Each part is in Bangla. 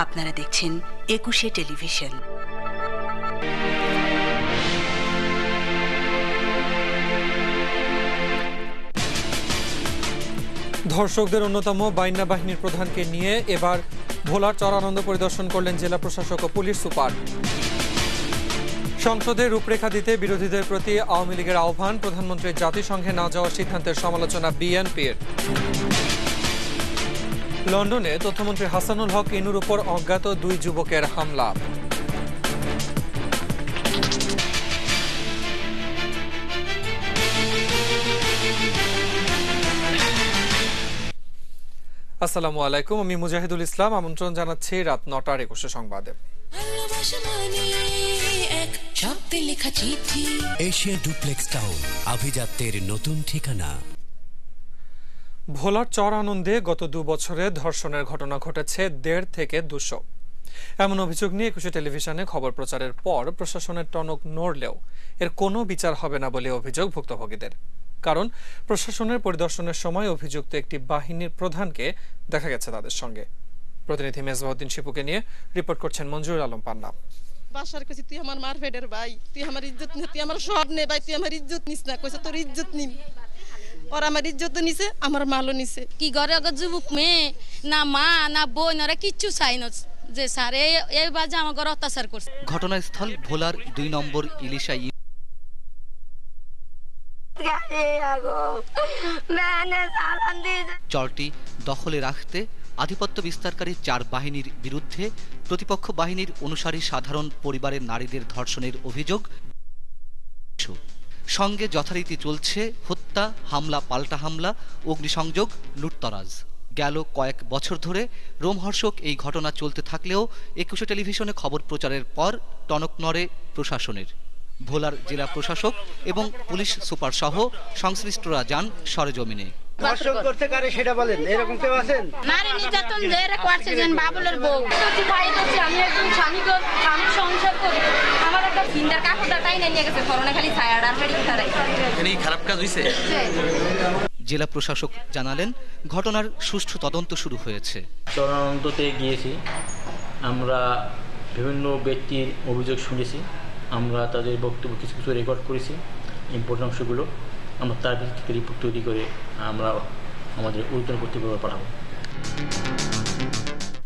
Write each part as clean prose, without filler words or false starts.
আপনারা দেখছেন ২১শে টেলিভিশন। ধর্ষকদের অন্যতম বাইন্যা বাহিনীর প্রধানকে নিয়ে এবার ভোলার চরানন্দ পরিদর্শন করলেন জেলা প্রশাসক ও পুলিশ সুপার। সংসদে রূপরেখা দিতে বিরোধীদের প্রতি আওয়ামী লীগের আহ্বান, প্রধানমন্ত্রীর জাতিসংঘে না যাওয়ার সিদ্ধান্তের সমালোচনা বিএনপির। লন্ডনে তথ্যমন্ত্রী হাসানুল হক ইনুর উপর অজ্ঞাত 2 যুবকের হামলা। আসসালামু আলাইকুম, আমি মুজাহিদুল ইসলাম। আমন্ত্রণ জানাচ্ছি রাত 9টার 21 সংবাদে। এশিয়া ডুপ্লেক্স টাউন, আভিজাত্যের নতুন ঠিকানা। ভোলার চর আনন্দে গত 2 বছরে ধর্ষণের ঘটনা ঘটেছে 1.5 থেকে 200। এমন অভিযোগ নিয়ে ২১শে টেলিভিশনে খবর প্রচারের পর প্রশাসনের টনক নড়লেও এর কোনো বিচার হবে না বলে অভিযোগ ভুক্তভোগীদের। কারণ প্রশাসনের পরিদর্শনের সময় অভিযুক্ত একটি বাহিনীর প্রধানকে দেখা গেছে তাদের সঙ্গে। প্রতিনিধি মেজবাউদ্দিন শিপুকে নিয়ে রিপোর্ট করছেন মঞ্জুরুল আলম পান্না। বাসার কাছে তুই আমার মারফেডের ভাই, তুই আমার ইজ্জত নে, তুই আমার সব নে ভাই, তুই আমার ইজ্জত নিস না, কইছে তোর ইজ্জত নিম। ওর আমার ইজ্জত নিছে, আমার মালও নিছে। কি ঘরে যুবক মেয়ে না মা না বোন, ওরা কিচ্ছু চাই না যে স্যার এই বাজে আমার ঘরে অত্যাচার করছে। ঘটনাস্থল ভোলার 2 নম্বর ইলিশা। চরটি দখলে রাখতে আধিপত্য বিস্তারকারী 4 বাহিনীর বিরুদ্ধে প্রতিপক্ষ বাহিনীর অনুসারী সাধারণ পরিবারের নারীদের ধর্ষণের অভিযোগ। সঙ্গে যথারীতি চলছে হত্যা, হামলা, পাল্টা হামলা, অগ্নিসংযোগ, লুটতরাজ। গেল কয়েক বছর ধরে রোমহর্ষক এই ঘটনা চলতে থাকলেও ২১শে টেলিভিশনে খবর প্রচারের পর টনক নড়ে প্রশাসনের। ভোলার জেলা প্রশাসক এবং পুলিশ সুপার সহ সংশ্লিষ্টরা যান সরেজমিনে। ধর্ষণ করতে কারে সেটা বলেন, এরকম কেউ আছেন? নারী নির্যাতন যে করছে যেন বাবুলের বউ ভাই হচ্ছে, আমি একজন স্বামী সংসার করি, আমার একটা ভিন্দার কাপড়টা টাইনে নিয়ে গেছে করোনা, খালি ছায়ার আর মেডিকেল তারাই এখানে খারাপ কাজ হইছে। জেলা প্রশাসক জানালেন ঘটনার সুষ্ঠু তদন্ত শুরু হয়েছে। চরানন্দতে গিয়েছি, আমরা বিভিন্ন ব্যক্তির অভিযোগ শুনেছি, আমরা তাদের বক্তব্য কিছু কিছু রেকর্ড করেছি, ইম্পর্টেন্ট অংশগুলো আমরা তার ভিত্তিতে রিপোর্ট তৈরি করে আমরা আমাদের ঊর্ধ্বতন কর্তৃপক্ষ পাঠাবো।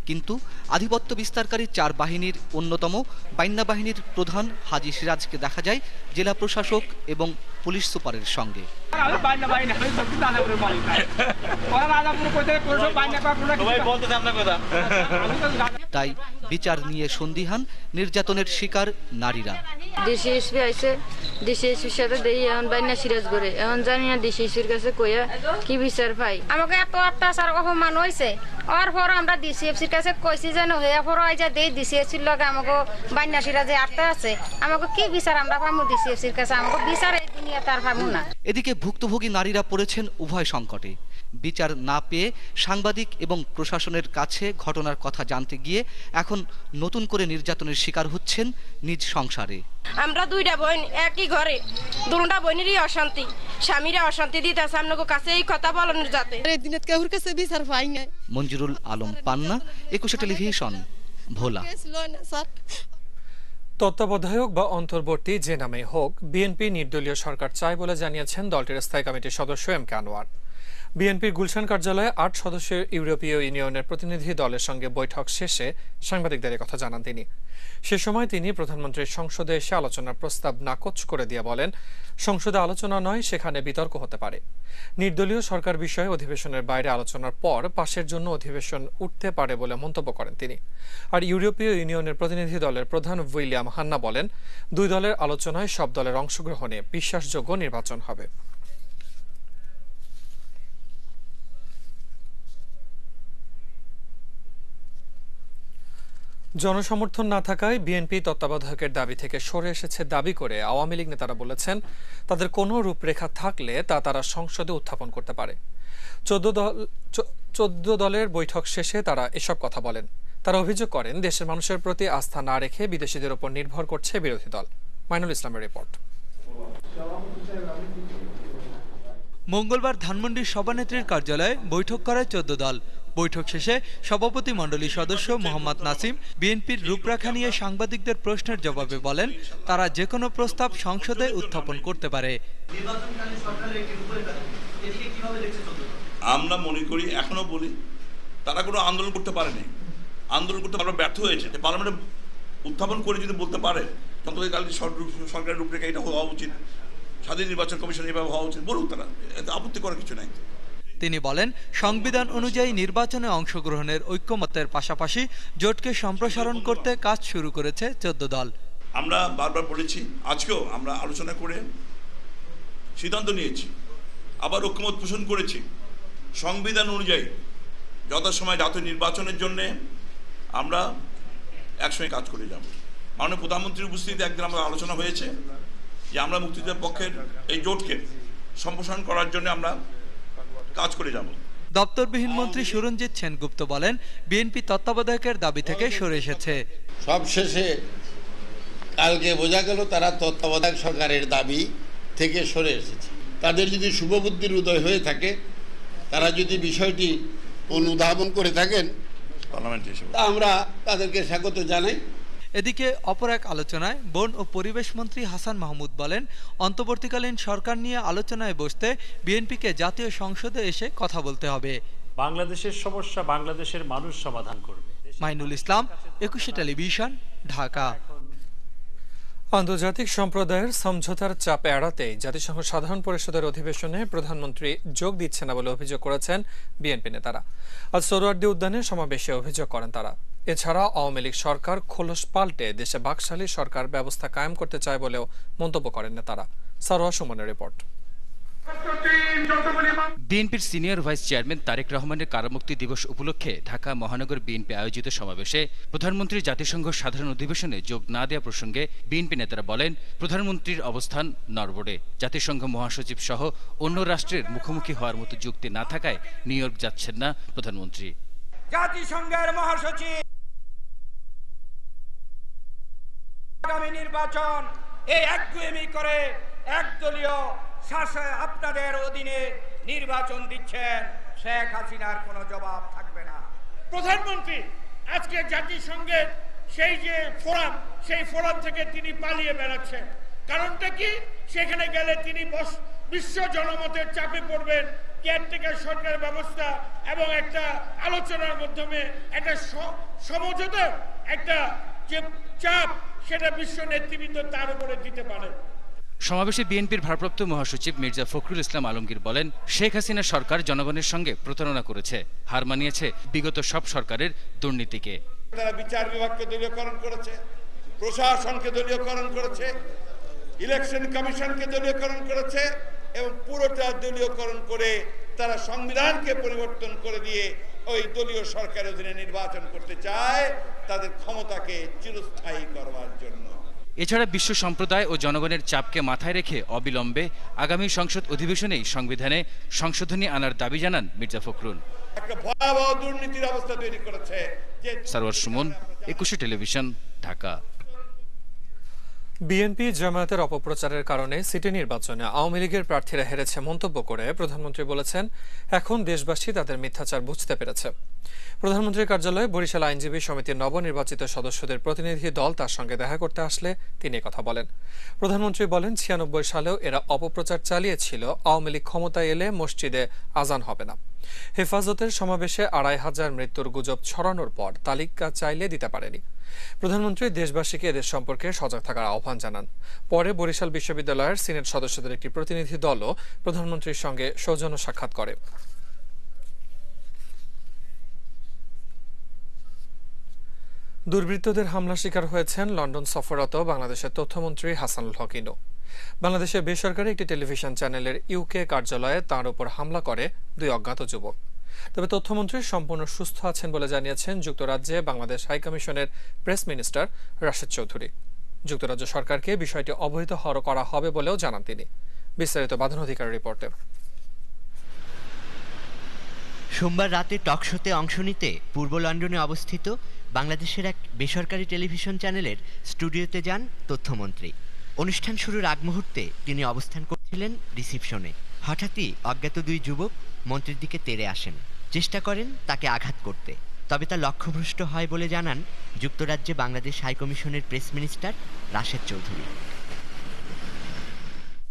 কিন্তু আধিপত্য বিস্তারকারী 4 বাহিনীর অন্যতম বাইন্যা বাহিনীর প্রধান হাজী সিরাজকে দেখা যায় জেলা প্রশাসক এবং পুলিশ সুপারের সঙ্গে। তাই বিচার নিয়ে সন্দিহান নির্যাতনের শিকার নারীরা। ডিসিএসপি আইছে, ডিসিএসপির সাথে দেই এখন বাইন্যা সিরাজ করে, এখন জানি না ডিসিএসপির কাছে কইয়া কি বিচার পাই। আমাকে এত অত্যাচার অপমান হয়েছে, আর পর আমরা ডিসিএসপির কাছে কইছি যেন হইয়া পর আইজা দেই ডিসিএসপির লগে আমাকে বাইন্যা সিরাজে আটতে আছে, আমাকে কি বিচার আমরা পাবো ডিসিএসপির কাছে, আমাকে বিচার এই দুনিয়া তার পাবো না। এদিকে ভুক্তভোগী নারীরা পড়েছেন উভয় সংকটে। বিচার না পেয়ে সাংবাদিক এবং প্রশাসনের কাছে ঘটনার কথা জানতে গিয়ে এখন নতুন করে নির্যাতনের শিকার হচ্ছেন নিজ সংসারে। আমরা 2টা বোন একই ঘরে, 2টা বোনেরই অশান্তি, স্বামীরা অশান্তি দিতেছে, আপনার কাছে এই কথা বলানোর যাতে এই দিনে কাউর কাছে বিচার পাই না। মঞ্জুরুল আলম পান্না, ২১শে টেলিভিশন, ভোলা। তত্ত্বাবধায়ক বা অন্তর্বর্তী যে নামে হোক, বিএনপি নির্দলীয় সরকার চায় বলে জানিয়েছেন দলটির স্থায়ী কমিটির সদস্য এম কে আনোয়ার। বিএনপির গুলশান কার্যালয়ে 8 সদস্যের ইউরোপীয় ইউনিয়নের প্রতিনিধি দলের সঙ্গে বৈঠক শেষে সাংবাদিকদের কথা জানান তিনি। সে সময় তিনি প্রধানমন্ত্রীর সংসদে এসে আলোচনার প্রস্তাব নাকচ করে দিয়ে বলেন, সংসদে আলোচনা নয়, সেখানে বিতর্ক হতে পারে। নির্দলীয় সরকার বিষয়ে অধিবেশনের বাইরে আলোচনার পর পাশের জন্য অধিবেশন উঠতে পারে বলে মন্তব্য করেন তিনি। আর ইউরোপীয় ইউনিয়নের প্রতিনিধি দলের প্রধান উইলিয়াম হান্না বলেন, 2 দলের আলোচনায় সব দলের অংশগ্রহণে বিশ্বাসযোগ্য নির্বাচন হবে। জনসমর্থন না থাকায় বিএনপি তত্ত্বাবধায়কের দাবি থেকে সরে এসেছে দাবি করে আওয়ামী লীগ নেতারা বলেছেন, তাদের কোনো রূপরেখা থাকলে তা তারা সংসদে উত্থাপন করতে পারে। 14 দলের বৈঠক শেষে তারা এসব কথা বলেন। তারা অভিযোগ করেন, দেশের মানুষের প্রতি আস্থা না রেখে বিদেশিদের উপর নির্ভর করছে বিরোধী দল। মাইনুল ইসলামের রিপোর্ট। মঙ্গলবার ধানমন্ডির সভানেত্রীর কার্যালয়ে বৈঠক করায় 14 দল। বৈঠক শেষে সভাপতি মণ্ডলী সদস্য মোহাম্মদ নাসিম বিএনপির রূপরেখা নিয়ে সাংবাদিকদের প্রশ্নের জবাবে বলেন, তারা যে কোনো প্রস্তাব সংসদে উত্থাপন করতে পারে। আমরা মনে করি, এখনো বলি, তারা কোনো আন্দোলন করতে পারেনি, আন্দোলন করতে আমরা ব্যর্থ হয়েছে। পার্লামেন্টে উত্থাপন করে যদি বলতে পারে যন্ত্রকালীন সরকারের রূপরেখা এটা হওয়া উচিত, স্বাধীন নির্বাচন কমিশন এভাবে হওয়া উচিত, বলুক তারা, এতে আপত্তি করার কিছু নাই। তিনি বলেন, সংবিধান অনুযায়ী নির্বাচনে অংশগ্রহণের ঐক্যমতের পাশাপাশি জোটকে সম্প্রসারণ করতে কাজ শুরু করেছে 14 দল। আমরা বারবার বলেছি, আজকেও আমরা আলোচনা করে সিদ্ধান্ত নিয়েছি, আবার ঐক্যমত পোষণ করেছি। সংবিধান অনুযায়ী যথাসময় জাতীয় নির্বাচনের জন্য আমরা একসঙ্গে কাজ করে যাব। মাননীয় প্রধানমন্ত্রীর উপস্থিতিতে একদিন আমরা আলোচনা হয়েছে যে আমরা মুক্তিযুদ্ধের পক্ষের এই জোটকে সম্প্রসারণ করার জন্য আমরা কাজ করে যাব। দপ্তরবিহীন মন্ত্রী সুরঞ্জিত সেনগুপ্ত বলেন, বিএনপি তত্ত্বাবধায়কের দাবি থেকে সরে এসেছে। সবশেষে কালকে বোঝা গেল তারা তত্ত্বাবধায়ক সরকারের দাবি থেকে সরে এসেছে। তাদের যদি শুভবুদ্ধির উদয় হয়ে থাকে, তারা যদি বিষয়টি অনুধাবন করে থাকেন, তা আমরা তাদেরকে স্বাগত জানাই। এদিকে অপর এক আলোচনায় বন ও পরিবেশ মন্ত্রী হাসান মাহমুদ বলেন, অন্তর্বর্তীকালীন সরকার নিয়ে আলোচনায় বসতে বিএনপিকে জাতীয় সংসদে এসে কথা বলতে হবে। বাংলাদেশের সমস্যা বাংলাদেশের মানুষ সমাধান করবে। মাইনুল ইসলাম, 21 টেলিভিশন, ঢাকা। আন্তর্জাতিক সম্প্রদায়ের সমঝোতার চাপ এড়াতে জাতিসংঘ সাধারণ পরিষদের অধিবেশনে প্রধানমন্ত্রী যোগ দিচ্ছে না বলে অভিযোগ করেছেন বিএনপি নেতারা। আজ সোহরাওয়ার্দী উদ্যানে সমাবেশে অভিযোগ করেন তারা। এছাড়া আওয়ামী লীগ সরকার খোলস পাল্টে দেশে বাকশালী সরকার ব্যবস্থা কায়েম করতে চায় বলেও মন্তব্য করেন নেতারা। সারোয়া সুমনের রিপোর্ট। বিএনপির সিনিয়র ভাইস চেয়ারম্যান তারেক রহমানের কারামুক্তি দিবস উপলক্ষে ঢাকা মহানগর বিএনপি আয়োজিত সমাবেশে প্রধানমন্ত্রী জাতিসংঘ সাধারণ অধিবেশনে যোগ না দেওয়া প্রসঙ্গে বিএনপি নেতারা বলেন, প্রধানমন্ত্রীর অবস্থান নড়বড়ে। জাতিসংঘ মহাসচিব সহ অন্য রাষ্ট্রের মুখোমুখি হওয়ার মতো যুক্তি না থাকায় নিউ ইয়র্ক যাচ্ছেন না প্রধানমন্ত্রী। জাতিসংঘের মহাসচিব আগামী নির্বাচন এই একগুয়েমি করে একদলীয় শাসন আপনাদের অধীনে নির্বাচন দিচ্ছেন, শেখ হাসিনার কোনো জবাব থাকবে না। প্রধানমন্ত্রী আজকে জাতিসংঘের সেই যে ফোরাম, সেই ফোরাম থেকে তিনি পালিয়ে বেড়াচ্ছেন। কারণটা কি? সেখানে গেলে তিনি বিশ্ব জনমতের চাপে পড়বেন, কেয়ারটেকার সরকার ব্যবস্থা এবং একটা আলোচনার মাধ্যমে একটা সমঝোতার একটা যে চাপ, সেটা বিশ্ব নেতৃবৃন্দ তার উপরে দিতে পারে। সমাবেশে বিএনপির ভারপ্রাপ্ত মহাসচিব মির্জা ফখরুল ইসলাম আলমগীর বলেন, শেখ হাসিনা সরকার জনগণের সঙ্গে প্রতারণা করেছে, হার মানিয়েছে বিগত সব সরকারের দুর্নীতিকে। তারা বিচার বিভাগকে দলীয়করণ করেছে, প্রশাসনকে দলীয়করণ করেছে, ইলেকশন কমিশনকে দলীয়করণ করেছে এবং পুরোটা দলীয়করণ করে তারা সংবিধানকে পরিবর্তন করে দিয়ে ওই দলীয় সরকারের অধীনে নির্বাচন করতে চায়, তাদের ক্ষমতাকে চিরস্থায়ী করবার জন্য। এছাড়া বিশ্ব সম্প্রদায় ও জনগণের চাপকে মাথায় রেখে অবিলম্বে আগামী সংসদ অধিবেশনেই সংবিধানে সংশোধনী আনার দাবি জানান মির্জা ফখরুল। একটা ভয়াবহ দুর্নীতির অবস্থা তৈরি করেছে। সারোয়ার সুমন, 21 টেলিভিশন, ঢাকা। বিএনপি জামায়াতের অপপ্রচারের কারণে সিটি নির্বাচনে আওয়ামী লীগের প্রার্থীরা হেরেছে মন্তব্য করে প্রধানমন্ত্রী বলেছেন, এখন দেশবাসী তাদের মিথ্যাচার বুঝতে পেরেছে। প্রধানমন্ত্রীর কার্যালয়ে বরিশাল আইনজীবী সমিতির নবনির্বাচিত সদস্যদের প্রতিনিধি দল তার সঙ্গে দেখা করতে আসলে তিনি কথা বলেন। প্রধানমন্ত্রী বলেন, 96 সালেও এরা অপপ্রচার চালিয়েছিল আওয়ামী লীগ ক্ষমতায় এলে মসজিদে আজান হবে না। হেফাজতের সমাবেশে 2500 মৃত্যুর গুজব ছড়ানোর পর তালিকা চাইলে দিতে পারেনি। প্রধানমন্ত্রী দেশবাসীকে এদের সম্পর্কে সজাগ থাকার আহ্বান জানান। পরে বরিশাল বিশ্ববিদ্যালয়ের সিনেট সদস্যদের একটি প্রতিনিধি দলও প্রধানমন্ত্রীর সঙ্গে সৌজন্য সাক্ষাৎ করে। দুর্বৃত্তদের হামলা শিকার হয়েছেন লন্ডন সফররত বাংলাদেশের তথ্যমন্ত্রী হাসানুল হক ইনু। বাংলাদেশের বেসরকারি একটি টেলিভিশন চ্যানেলের ইউকে কার্যালয়ে তাঁর উপর হামলা করে 2 অজ্ঞাত যুবক। তবে তথ্যমন্ত্রী সম্পূর্ণ সুস্থ আছেন বলে জানিয়েছেন যুক্তরাজ্যে বাংলাদেশ হাইকমিশনের প্রেস মিনিস্টার রাশেদ চৌধুরী। যুক্তরাজ্য সরকারকে বিষয়টি অবহিত করা হবে বলেও জানান তিনি। বিস্তারিত বাঁধন অধিকার রিপোর্টে। সোমবার রাতে টকশোতে অংশ নিতে পূর্ব লন্ডনে অবস্থিত বাংলাদেশের এক বেসরকারি টেলিভিশন চ্যানেলের স্টুডিওতে যান তথ্যমন্ত্রী। অনুষ্ঠান শুরুর আগ মুহূর্তে তিনি অবস্থান করছিলেন রিসিপশনে। হঠাৎই অজ্ঞাত 2 যুবক মন্ত্রীর দিকে তেড়ে আসেন। চেষ্টা করেন তাকে আঘাত করতে, তবে তা লক্ষ্যভ্রষ্ট হয় বলে জানান যুক্তরাজ্যে বাংলাদেশ হাইকমিশনের প্রেস মিনিস্টার রাশেদ চৌধুরী।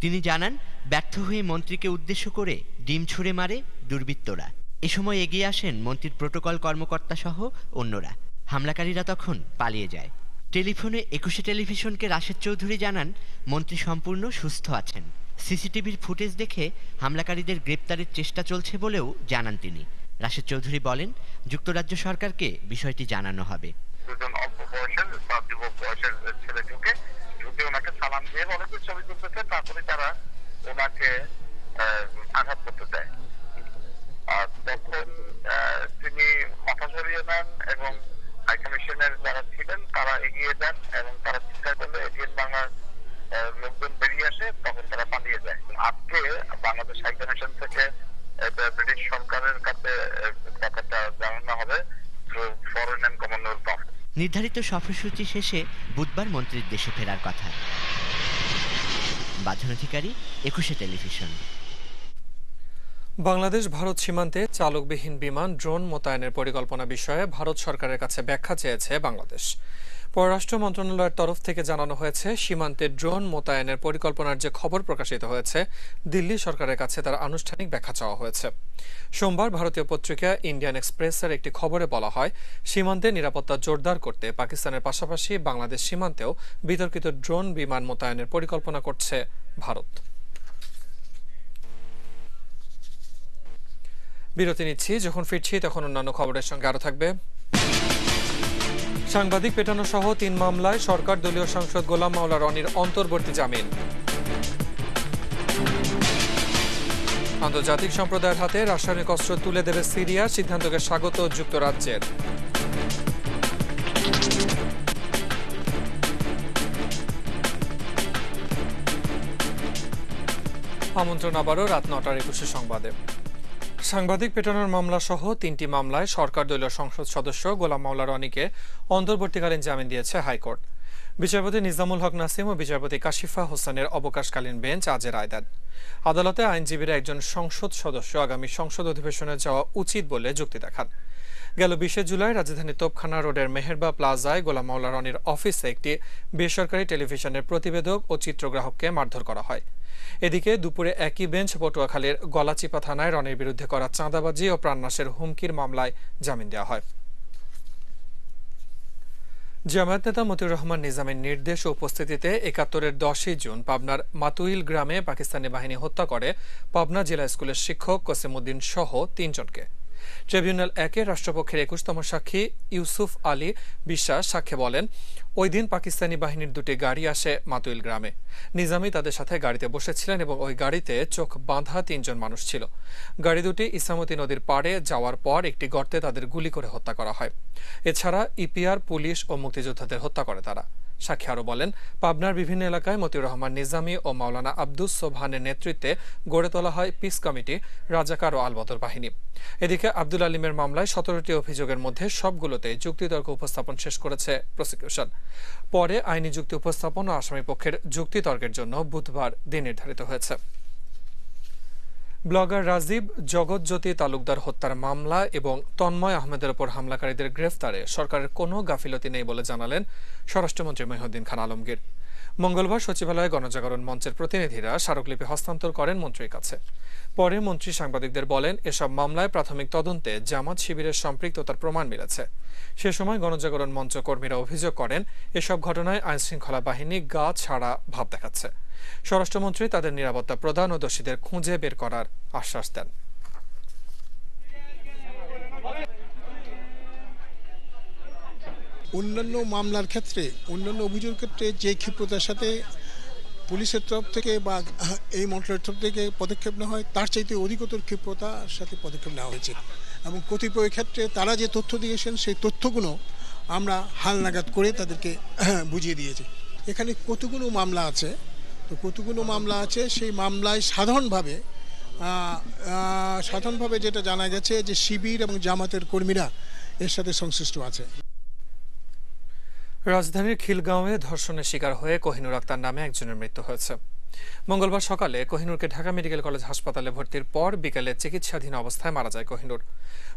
তিনি জানান, ব্যর্থ হয়ে মন্ত্রীকে উদ্দেশ্য করে ডিম ছুঁড়ে মারে দুর্বৃত্তরা। এ সময় এগিয়ে আসেন মন্ত্রীর প্রোটোকল কর্মকর্তা সহ অন্যরা। হামলাকারীরা তখন পালিয়ে যায়। টেলিফোনে ২১ টেলিভিশনকে রাশেদ চৌধুরী জানান, মন্ত্রী সম্পূর্ণ সুস্থ আছেন। সিসিটিভির ফুটেজ দেখে হামলাকারীদের গ্রেপ্তারের চেষ্টা চলছে বলেও জানান তিনি। রাশেদ চৌধুরী বলেন, যুক্তরাজ্য সরকারকে বিষয়টি জানানো হবে। দুজন অল্প বয়সের বা যুবক বয়সের ছেলে ঢুকে ওনাকে সালাম দিয়ে অনেকে ছবি তুলতেছে, তারপরে তারা ওনাকে আঘাত করতে চায়। আর তখন তিনি মাথা সরিয়ে নেন এবং হাইকমিশনের যারা ছিলেন তারা এগিয়ে যান এবং তারা চিন্তা করলে এটিএন বাংলার লোকজন বেরিয়ে আসে, তখন তারা পালিয়ে যায়। আজকে বাংলাদেশ হাইকমিশন থেকে ব্রিটিশ সরকারের কাছে ব্যাপারটা জানানো হবে ফরেন অ্যান্ড কমনওয়েলথ অফিস। নির্ধারিত সফরসূচি শেষে বুধবার মন্ত্রীর দেশে ফেরার কথা। বাঁধন অধিকারী, ২১ টেলিভিশন। বাংলাদেশ ভারত সীমান্তে চালকবিহীন বিমান ড্রোন মোতায়েনের পরিকল্পনা বিষয়ে ভারত সরকারের কাছে ব্যাখ্যা চেয়েছে বাংলাদেশ। পররাষ্ট্র মন্ত্রণালয়ের তরফ থেকে জানানো হয়েছে, সীমান্তে ড্রোন মোতায়েনের পরিকল্পনার যে খবর প্রকাশিত হয়েছে, দিল্লি সরকারের কাছে তার আনুষ্ঠানিক ব্যাখ্যা চাওয়া হয়েছে। সোমবার ভারতীয় পত্রিকা ইন্ডিয়ান এক্সপ্রেসের একটি খবরে বলা হয়, সীমান্তে নিরাপত্তা জোরদার করতে পাকিস্তানের পাশাপাশি বাংলাদেশ সীমান্তেও বিতর্কিত ড্রোন বিমান মোতায়েনের পরিকল্পনা করছে ভারত। বিরতি নিচ্ছি, যখন ফিরছি তখন অন্যান্য খবরের সঙ্গে আরো থাকবে। সাংবাদিক পেটানো সহ ৩ মামলায় সরকার দলীয় সাংসদ গোলাম মাওলা রনির অন্তর্বর্তী জামিন। আন্তর্জাতিক সম্প্রদায়ের হাতে রাসায়নিক অস্ত্র তুলে দেবে সিরিয়া, সিদ্ধান্তকে স্বাগত যুক্তরাজ্যের। আমন্ত্রণ আবারও রাত ৯টার ২১ সংবাদে। সাংবাদিক পেটানোর মামলা সহ ৩টি মামলায় সরকার দলীয় সংসদ সদস্য গোলাম মাওলা রনিকে অন্তর্বর্তীকালীন জামিন দিয়েছে হাইকোর্ট। বিচারপতি নিজামুল হক নাসিম ও বিচারপতি কাশিফা হোসেনের অবকাশকালীন বেঞ্চ আজ রায় দেন। আদালতে আইনজীবীরা একজন সংসদ সদস্য আগামী সংসদ অধিবেশনে যাওয়া উচিত বলে যুক্তি দেখান। গেল ২০ জুলাই রাজধানীর তোপখানা রোডের মেহেরবা প্লাজায় গোলাম মাওলা রনির অফিসে একটি বেসরকারি টেলিভিশনের প্রতিবেদক ও চিত্রগ্রাহককে মারধর করা হয়। এদিকে দুপুরে একই বেঞ্চ পটুয়াখালীর গলাচিপা থানায় রনির বিরুদ্ধে করা চাঁদাবাজি ও প্রাণনাশের হুমকির মামলায় জামিন দেওয়া হয়। জামায়াত নেতা মতিউর রহমান নিজামের নির্দেশ ও উপস্থিতিতে ৭১-এর ১০ই জুন পাবনার মাতুইল গ্রামে পাকিস্তানি বাহিনী হত্যা করে পাবনা জেলা স্কুলের শিক্ষক কসিমউদ্দিন সহ ৩ জনকে। ট্রিবিউনাল ১-এর রাষ্ট্রপক্ষের ২১তম সাক্ষী ইউসুফ আলী বিশ্বাস সাক্ষ্যে বলেন, ওই দিন পাকিস্তানি বাহিনীর ২টি গাড়ি আসে মাতুইল গ্রামে। নিজামী তাদের সাথে গাড়িতে বসেছিলেন এবং ওই গাড়িতে চোখ বাঁধা ৩ জন মানুষ ছিল। গাড়ি দুটি ইসামতি নদীর পাড়ে যাওয়ার পর একটি গর্তে তাদের গুলি করে হত্যা করা হয়। এছাড়া ইপিআর, পুলিশ ও মুক্তিযোদ্ধাদের হত্যা করে তারা। সাক্ষী আরও বলেন, পাবনার বিভিন্ন এলাকায় মতিউর রহমান নিজামী ও মাওলানা আব্দুস সোবহানের নেতৃত্বে গড়ে তোলা হয় পিস কমিটি, রাজাকার ও আলবদর বাহিনী। এদিকে আব্দুল আলিমের মামলায় ১৭টি অভিযোগের মধ্যে সবগুলোতে যুক্তিতর্ক উপস্থাপন শেষ করেছে প্রসিকিউশন। পরে আইনি যুক্তি উপস্থাপন ও আসামি পক্ষের যুক্তিতর্কের জন্য বুধবার দিন নির্ধারিত হয়েছে। ব্লগার রাজীব জগৎজ্যোতি তালুকদার হত্যার মামলা এবং তন্ময় আহমেদের ওপর হামলাকারীদের গ্রেফতারে সরকারের কোনো গাফিলতি নেই বলে জানালেন স্বরাষ্ট্রমন্ত্রী মহিউদ্দিন খান আলমগীর। মঙ্গলবার সচিবালয়ে গণজাগরণ মঞ্চের প্রতিনিধিরা স্মারকলিপি হস্তান্তর করেন মন্ত্রীর কাছে। পরে মন্ত্রী সাংবাদিকদের বলেন, এসব মামলায় প্রাথমিক তদন্তে জামাত শিবিরের সম্পৃক্ততার প্রমাণ মিলেছে। সে সময় গণজাগরণ মঞ্চ কর্মীরা অভিযোগ করেন, এসব ঘটনায় আইনশৃঙ্খলা বাহিনী গা ছাড়া ভাব দেখাচ্ছে। স্বরাষ্ট্রমন্ত্রী তাদের নিরাপত্তা প্রদান ও দোষীদের খুঁজে বের করার আশ্বাস দেন। অন্যান্য মামলার ক্ষেত্রে, অন্যান্য অভিযোগের ক্ষেত্রে যে ক্ষিপ্রতার সাথে পুলিশের তরফ থেকে বা এই মন্ত্রণালয়ের তরফ থেকে পদক্ষেপ নেওয়া হয়, তার চাইতে অধিকতর ক্ষিপ্রতার সাথে পদক্ষেপ নেওয়া হয়েছে এবং কতিপয় ক্ষেত্রে তারা যে তথ্য দিয়েছেন সেই তথ্যগুলো আমরা হালনাগাদ করে তাদেরকে বুঝিয়ে দিয়েছি। এখানে কতগুলো মামলা আছে, তো কতগুলো মামলা আছে সেই মামলায় সাধারণভাবে যেটা জানা গেছে যে শিবির এবং জামাতের কর্মীরা এর সাথে সংশ্লিষ্ট আছে। রাজধানীর খিলগাঁওয়ে ধর্ষণের শিকার হয়ে কোহিনুর আক্তার নামে একজনের মৃত্যু হয়েছে। মঙ্গলবার সকালে কোহিনুরকে ঢাকা মেডিকেল কলেজ হাসপাতালে ভর্তির পর বিকেলে চিকিৎসাধীন অবস্থায় মারা যায় কোহিনুর।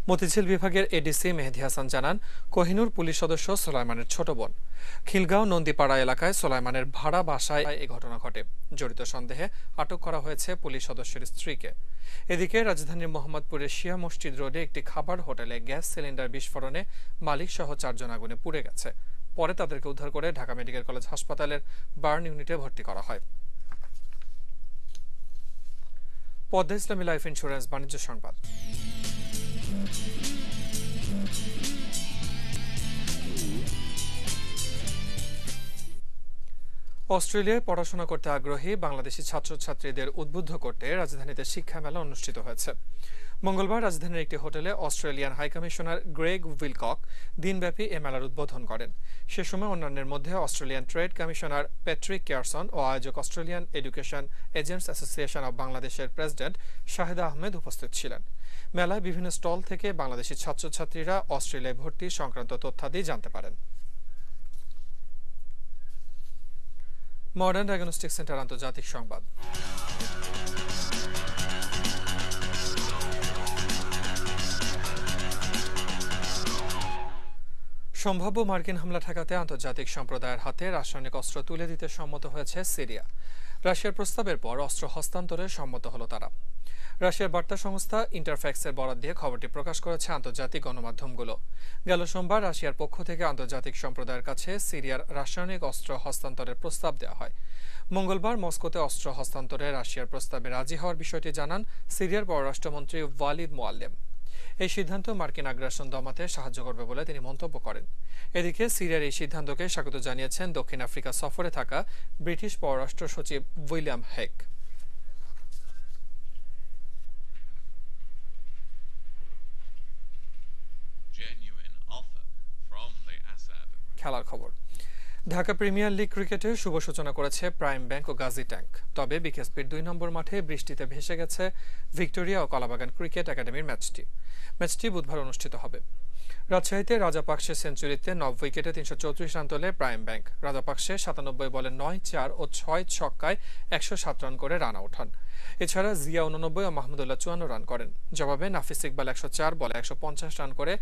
মতিঝিল বিভাগের এডিসি মেহেদী হাসান জানান, কোহিনুর পুলিশ সদস্য সোলাইমানের ছোট বোন। খিলগাঁও নন্দীপাড়া এলাকায় সোলাইমানের ভাড়া বাসায় এই ঘটনা ঘটে। জড়িত সন্দেহে আটক করা হয়েছে পুলিশ সদস্যের স্ত্রীকে। এদিকে রাজধানীর মোহাম্মদপুরের শিয়া মসজিদ রোডে একটি খাবার হোটেলে গ্যাস সিলিন্ডার বিস্ফোরণে মালিক সহ 4 জন আগুনে পুড়ে গেছে। পরে তাদেরকে উদ্ধার করে ঢাকা মেডিকেল কলেজ হাসপাতালের বার্ন ইউনিটে ভর্তি করা হয়। পদ্মা ইসলামী লাইফ ইন্স্যুরেন্স বাণিজ্য সংবাদ। অস্ট্রেলিয়ায় পড়াশোনা করতে আগ্রহী বাংলাদেশি ছাত্রছাত্রীদের উদ্বুদ্ধ করতে রাজধানীতে শিক্ষা মেলা অনুষ্ঠিত হয়েছে। মঙ্গলবার রাজধানীর একটি হোটেলে অস্ট্রেলিয়ান হাইকমিশনার গ্রেগ উইলকক দিনব্যাপী এ মেলার উদ্বোধন করেন। সে সময় অন্যান্যের মধ্যে অস্ট্রেলিয়ান ট্রেড কমিশনার প্যাট্রিক কেয়ারসন ও আয়োজক Australian education agents association of বাংলাদেশের প্রেসিডেন্ট শাহেদা আহমেদ উপস্থিত ছিলেন। মেলায় বিভিন্ন স্টল থেকে বাংলাদেশি ছাত্রছাত্রীরা অস্ট্রেলিয়ায় ভর্তি সংক্রান্ত তথ্যাদি জানতে পারেন। মডার্ন ডায়াগনস্টিক সেন্টার আন্তর্জাতিক সংবাদ। সম্ভাব্য মার্কিন হামলা ঠেকাতে আন্তর্জাতিক সম্প্রদায়ের হাতে রাসায়নিক অস্ত্র তুলে দিতে সম্মত হয়েছে সিরিয়া। রাশিয়ার প্রস্তাবের পর অস্ত্র হস্তান্তরে সম্মত হল তারা। রাশিয়ার বার্তা সংস্থা ইন্টারফ্যাক্সের বরাত দিয়ে খবরটি প্রকাশ করেছে আন্তর্জাতিক গণমাধ্যমগুলো। গেল সোমবার রাশিয়ার পক্ষ থেকে আন্তর্জাতিক সম্প্রদায়ের কাছে সিরিয়ার রাসায়নিক অস্ত্র হস্তান্তরের প্রস্তাব দেওয়া হয়। মঙ্গলবার মস্কোতে অস্ত্র হস্তান্তরে রাশিয়ার প্রস্তাবে রাজি হওয়ার বিষয়টি জানান সিরিয়ার পররাষ্ট্রমন্ত্রী ওয়ালিদ মোয়াল্লেম। এই সিদ্ধান্ত মার্কিন আগ্রাসন দমাতে সাহায্য করবে বলে তিনি মন্তব্য করেন। এদিকে সিরিয়ার এই সিদ্ধান্তকে স্বাগত জানিয়েছেন দক্ষিণ আফ্রিকা সফরে থাকা ব্রিটিশ পররাষ্ট্র সচিব উইলিয়াম হেক। খেলার খবর। ঢাকা প্রিমিয়ার লিগ ক্রিকেটের শুভ সূচনা করেছে প্রাইম ব্যাংক ও গাজী ট্যাঙ্ক। তবে বিকেএসপির 2 নম্বর মাঠে বৃষ্টিতে ভেসে গেছে ভিক্টোরিয়া ও কলাবাগান ক্রিকেট একাডেমির ম্যাচটি বুধবার অনুষ্ঠিত হবে। রাজশাহীতে রাজাপাকসে সেঞ্চুরিতে 9 উইকেটে 334 রান তোলে প্রাইম ব্যাংক। রাজাপাকসে 97 বলে 9, 4 ও 6 ছক্কায় 107 রান করে রান আউট হন। এছাড়া জিয়া 89 ও মাহমুদুল্লাহ 54 রান করেন। জবাবে নাফিস ইকবাল 104 বলে 150 রান করে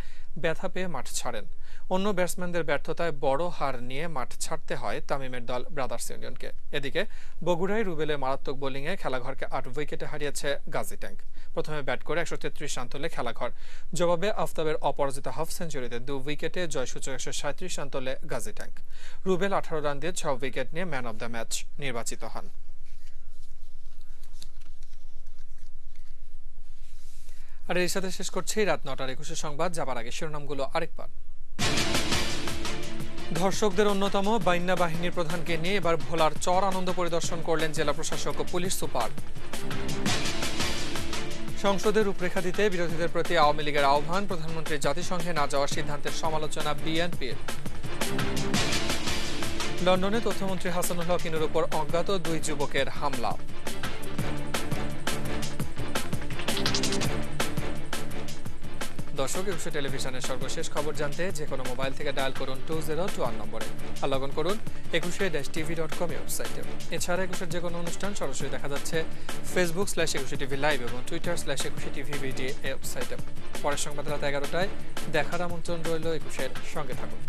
ব্যথা পেয়ে মাঠ ছাড়েন। অন্য ব্যাটসম্যানদের ব্যর্থতায় বড় হার নিয়ে মাঠ ছাড়তে হয় তামিমের দল ব্রাদার্স ইউনিয়নকে। এদিকে বগুড়ায় রুবেলের মারাত্মক বোলিংয়ে খেলাঘরকে 8 উইকেটে হারিয়েছে গাজী ট্যাঙ্ক। প্রথমে ব্যাট করে 133 রান তোলে খেলাঘর। জবাবে আফতাবের অপরাজিত হাফ সেঞ্চুরিতে 2 উইকেটে জয়সূচক 137 রান তোলে গাজী ট্যাঙ্ক। রুবেল 18 রান দিয়ে 6 উইকেট নিয়ে ম্যান অব দ্য ম্যাচ নির্বাচিত হন। আর এর সাথে শেষ করছি রাত 9টার 21 সংবাদ। যাবার আগে শিরোনামগুলো আরেকবার। ধর্ষকদের অন্যতম বাইন্যা বাহিনীর প্রধানকে নিয়ে এবার ভোলার চর আনন্দ পরিদর্শন করলেন জেলা প্রশাসক ও পুলিশ সুপার। সংসদে রূপরেখা দিতে বিরোধীদের প্রতি আওয়ামী লীগের আহ্বান। প্রধানমন্ত্রী জাতিসংঘে না যাওয়ার সিদ্ধান্তের সমালোচনা বিএনপির। লন্ডনে তথ্যমন্ত্রী হাসানুল হকের উপর অজ্ঞাত 2 যুবকের হামলা। দর্শক, একুশে টেলিভিশনের সর্বশেষ খবর জানতে যে কোনো মোবাইল থেকে ডায়াল করুন 2021 নম্বরে আর লগ অন করুন 21tv.com ওয়েবসাইটে। এছাড়া একুশের যে কোনো অনুষ্ঠান সরাসরি দেখা যাচ্ছে Facebook/21tv লাইভ এবং Twitter/21tvBD ওয়েবসাইটে। পরের সংবাদ রাত 11টায় দেখার আমন্ত্রণ রইল। একুশের সঙ্গে থাকুন।